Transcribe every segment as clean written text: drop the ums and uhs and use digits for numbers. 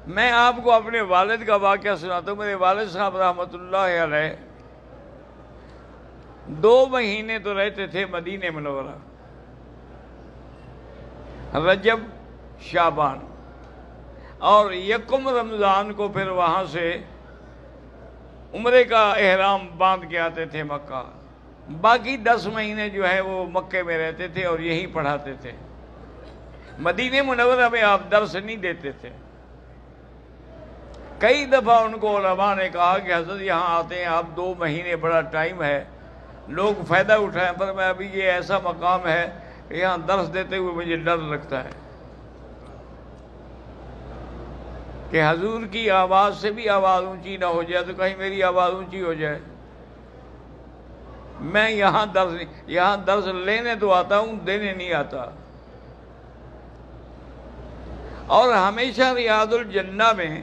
میں آپ کو اپنے والد کا واقعہ سناتا ہوں۔ میرے والد صاحب رحمۃ اللہ علیہ 2 مہینے تو رہتے تھے مدینہ منورہ، رجب، شعبان، اور یکم رمضان کو پھر وہاں سے عمرے کا احرام باندھ کے آتے تھے مکہ۔ باقی 10 مہینے جو ہے وہ مکے میں رہتے تھے اور یہیں پڑھاتے تھے۔ مدینہ منورہ میں آپ درس نہیں دیتے تھے۔ کئی دفعہ ان کو علماء نے کہا کہ حضرت یہاں آتے ہیں آپ 2 مہینے، بڑا ٹائم ہے، لوگ فائدہ اٹھائیں، پر میں ابھی یہ ایسا مقام ہے کہ یہاں درس دیتے ہوئے مجھے ڈر لگتا ہے کہ حضور کی آواز سے بھی آواز اونچی نہ ہو جائے تو کہیں میری آواز اونچی ہو جائے۔ میں یہاں درس لینے تو آتا ہوں، دینے نہیں آتا۔ اور ہمیشہ ریاض الجنہ میں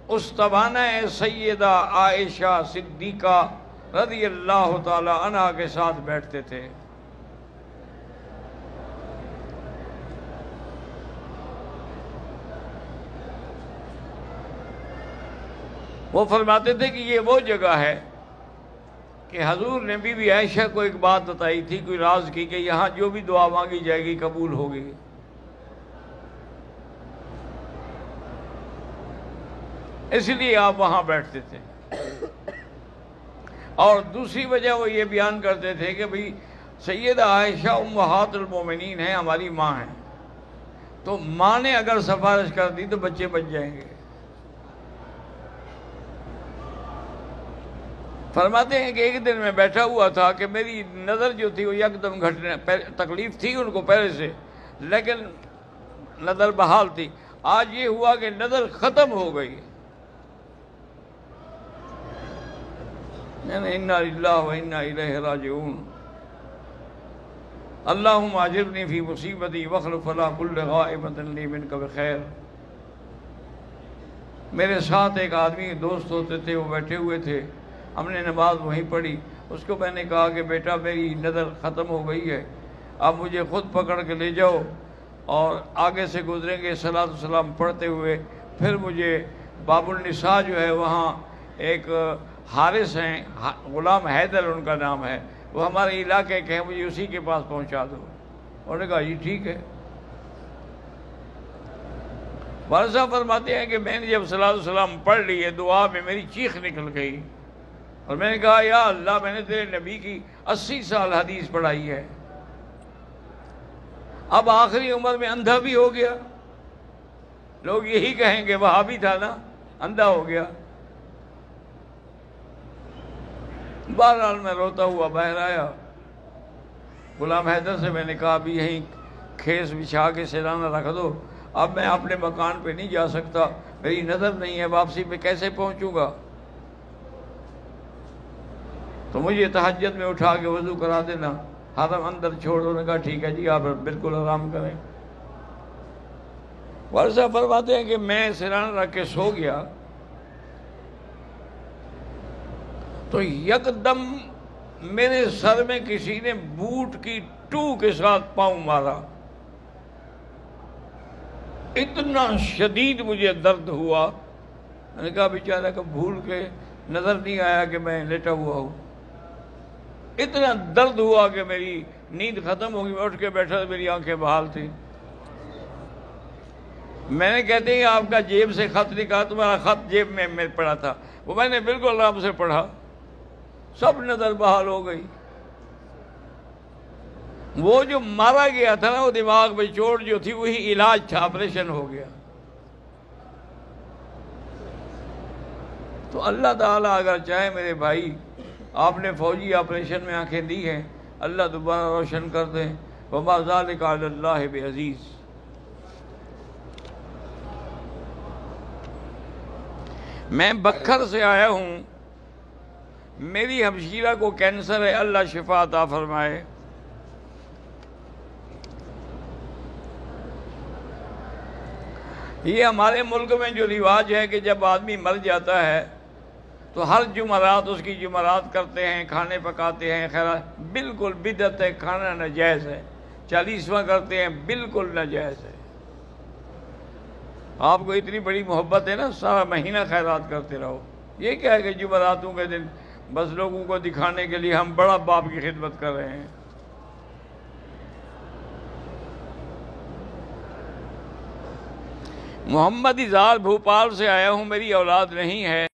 استوانہ سیدہ عائشہ صدیقہ رضی اللہ تعالی عنہا کے ساتھ بیٹھتے تھے۔ وہ فرماتے تھے کہ یہ وہ جگہ ہے کہ حضور نے بی بی عائشہ کو ایک بات بتائی تھی، کوئی راز کی، کہ یہاں جو بھی دعا مانگی جائے گی قبول ہوگی۔ اس لیے آپ وہاں بیٹھتے تھے۔ اور دوسری وجہ وہ یہ بیان کرتے تھے کہ بھئی سیدہ عائشہ امہات المومنین ہیں، ہماری ماں ہیں، تو ماں نے اگر سفارش کر دی تو بچے بچ جائیں گے۔ فرماتے ہیں کہ ایک دن میں بیٹھا ہوا تھا کہ میری نظر جو تھی وہ یکدم گھٹنے، تکلیف تھی ان کو پہلے سے لیکن نظر بحال تھی۔ آج یہ ہوا کہ نظر ختم ہو گئی۔ انا للہ و انا الیہ راجعون۔ اللہم اجرنی فی مصیبتی واخلف لی کل غائبۃ لی منک بخیر۔ میرے ساتھ ایک آدمی دوست ہوتے تھے، وہ بیٹھے ہوئے تھے، ہم نے نماز وہیں پڑھی۔ اس کو میں نے کہا کہ بیٹا میری نظر ختم ہو گئی ہے، اب مجھے خود پکڑ کے لے جاؤ اور آگے سے گزریں گے صلاۃ والسلام پڑھتے ہوئے، پھر مجھے باب النساء جو ہے وہاں ایک حارث ہیں، غلام حیدر ان کا نام ہے، وہ ہمارے علاقے کے ہیں، مجھے اسی کے پاس پہنچا دو۔ انہوں نے کہا جی ٹھیک ہے۔ والد صاحب فرماتے ہیں کہ میں نے جب صلاۃ والسلام پڑھ لی ہے، دعا میں میری چیخ نکل گئی اور میں نے کہا یا اللہ، میں نے تیرے نبی کی 80 سال حدیث پڑھائی ہے، اب آخری عمر میں اندھا بھی ہو گیا۔ لوگ یہی کہیں گے وہابی تھا نا، اندھا ہو گیا۔ بہرحال میں روتا ہوا باہر آیا۔ غلام حیدر سے میں نے کہا ابھی یہیں کھیس بچھا کے سرانہ رکھ دو، اب میں اپنے مکان پہ نہیں جا سکتا، میری نظر نہیں ہے، واپسی پہ کیسے پہنچوں گا؟ تو مجھے تہجد میں اٹھا کے وضو کرا دینا، حرم اندر چھوڑ دو۔ نے کہا ٹھیک ہے جی، آپ بالکل آرام کریں۔ والد صاحب فرماتے ہیں کہ میں سرانہ رکھ کے سو گیا تو یکدم میرے سر میں کسی نے بوٹ کی ٹو کے ساتھ پاؤں مارا۔ اتنا شدید مجھے درد ہوا، میں نے کہا بیچارہ کہ بھول کے نظر نہیں آیا کہ میں لیٹا ہوا ہوں۔ اتنا درد ہوا کہ میری نیند ختم ہو گئی، میں اٹھ کے بیٹھا تو میری آنکھیں بحال تھی۔ میں نے کہتے ہیں آپ کا جیب سے خط نکالا، تمہارا خط جیب میں پڑا تھا، وہ میں نے بالکل آرام سے پڑھا، سب نظر بحال ہو گئی۔ وہ جو مارا گیا تھا نا، وہ دماغ میں چوٹ جو تھی وہی علاج تھا، آپریشن ہو گیا۔ تو اللہ تعالیٰ اگر چاہے میرے بھائی، آپ نے فوجی آپریشن میں آنکھیں دی ہیں، اللہ دوبارہ روشن کر دیں۔ وما ذلک علی اللہ بعزیز۔ میں بکھر سے آیا ہوں، میری ہمشیرہ کو کینسر ہے، اللہ شفا عطا فرمائے۔ یہ ہمارے ملک میں جو رواج ہے کہ جب آدمی مر جاتا ہے تو ہر جمعرات اس کی جمعرات کرتے ہیں، کھانے پکاتے ہیں، خیرات، بالکل بدعت ہے، کھانا ناجائز ہے۔ 40واں کرتے ہیں، بالکل ناجائز ہے۔ آپ کو اتنی بڑی محبت ہے نا، سارا مہینہ خیرات کرتے رہو۔ یہ کیا ہے کہ جمعراتوں کے دن بس لوگوں کو دکھانے کے لیے ہم بڑا باپ کی خدمت کر رہے ہیں۔ محمد اظہار بھوپال سے آیا ہوں، میری اولاد نہیں ہے۔